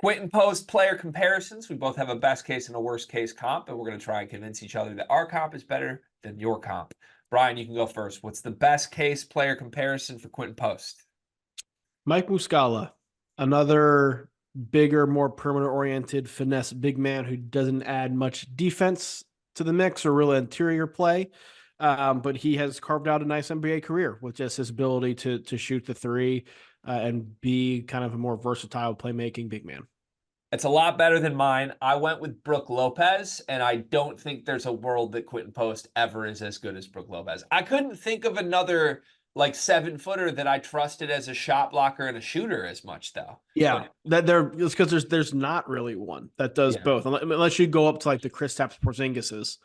Quinten Post player comparisons. We both have a best case and a worst case comp, and we're going to try and convince each other that our comp is better than your comp. Brian, you can go first. What's the best case player comparison for Quinten Post? Mike Muscala, another bigger, more perimeter oriented finesse big man who doesn't add much defense to the mix or real interior play. But he has carved out a nice NBA career with just his ability to shoot the three and be kind of a more versatile playmaking big man. It's a lot better than mine. I went with Brook Lopez, and I don't think there's a world that Quinten Post ever is as good as Brook Lopez. I couldn't think of another like 7-footer that I trusted as a shot blocker and a shooter as much, though. Yeah, that there it's because there's not really one that does Yeah. both, unless you go up to like the Kristaps Porzingises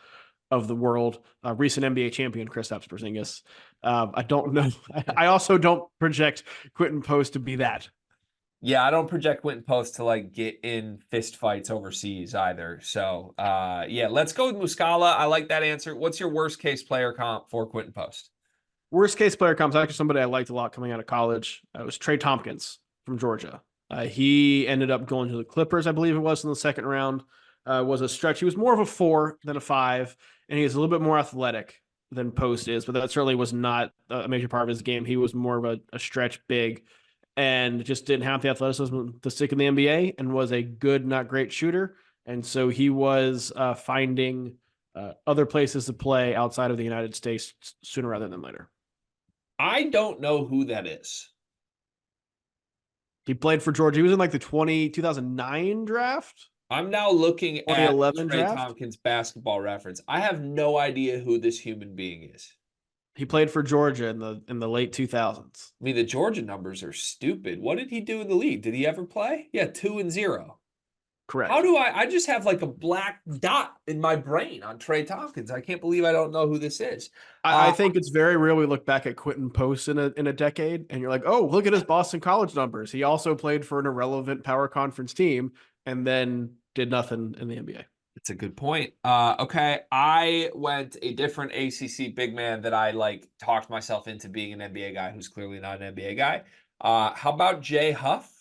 of the world, recent NBA champion Kristaps Porzingis. I don't know. I also don't project Quinten Post to be that. Yeah, I don't project Quinten Post to like get in fist fights overseas either. So yeah, let's go with Muscala. I like that answer. What's your worst case player comp for Quinten Post? Worst case player comes actually somebody I liked a lot coming out of college. It was Trey Tompkins from Georgia. He ended up going to the Clippers, I believe it was, in the second round. Was a stretch. He was more of a 4 than a 5, and he is a little bit more athletic than Post is, but that certainly was not a major part of his game. He was more of a stretch big and just didn't have the athleticism to stick in the NBA and was a good, not great shooter. And so he was finding other places to play outside of the United States sooner rather than later. I don't know who that is. He played for Georgia. He was in like the 2009 draft, I'm now looking at 2011 Trey draft. Tompkins basketball reference. I have no idea who this human being is. He played for Georgia in the late 2000s. I mean, the Georgia numbers are stupid. What did he do in the league? Did he ever play? Yeah, 2-0. How Correct. do I just have like a black dot in my brain on Trey Tompkins. I can't believe I don't know who this is. I think it's very real. We look back at Quinten Post in a decade, and you're like, oh, look at his Boston College numbers. He also played for an irrelevant power conference team, and then did nothing in the NBA. It's a good point. Okay, I went a different ACC big man that I like talked myself into being an NBA guy who's clearly not an NBA guy. How about Jay Huff?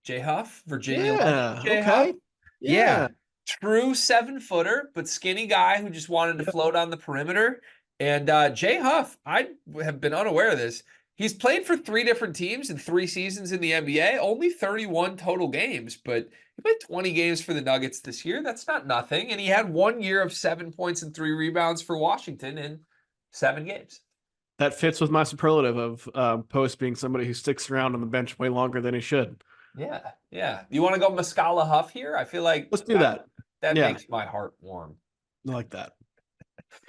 Jay Huff, Virginia legend. Yeah. Jay Huff. Okay. Yeah, Yeah. true 7-footer, but skinny guy who just wanted to Yep. float on the perimeter. And Jay Huff, I have been unaware of this. He's played for 3 different teams in 3 seasons in the NBA, only 31 total games, but he played 20 games for the Nuggets this year. That's not nothing. And he had 1 year of 7 points and 3 rebounds for Washington in 7 games. That fits with my superlative of Post being somebody who sticks around on the bench way longer than he should. Yeah, yeah. You want to go Muscala Huff here? I feel like Let's do that. that Yeah, makes my heart warm. I like that.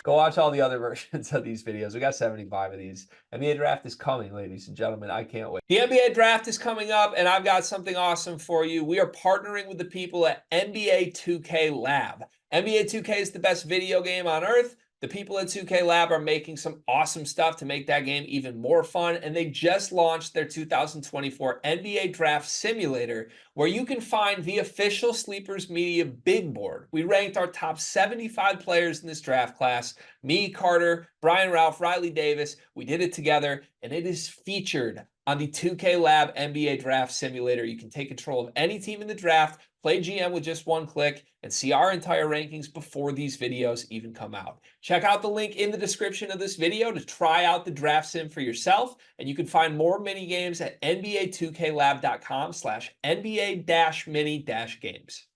Go watch all the other versions of these videos. We got 75 of these. NBA draft is coming, ladies and gentlemen. I can't wait. The NBA draft is coming up, and I've got something awesome for you. We are partnering with the people at NBA 2K Lab. NBA 2K is the best video game on earth. The people at 2K Lab are making some awesome stuff to make that game even more fun, and they just launched their 2024 NBA Draft Simulator, where you can find the official Sleepers Media big board. We ranked our top 75 players in this draft class. Me, Carter, Brian Ralph, Riley Davis. We did it together, and it is featured on the 2K Lab NBA Draft Simulator. You can take control of any team in the draft, play GM with just one click, and see our entire rankings before these videos even come out. Check out the link in the description of this video to try out the draft sim for yourself, and you can find more mini games at nba2klab.com/NBA-mini-games.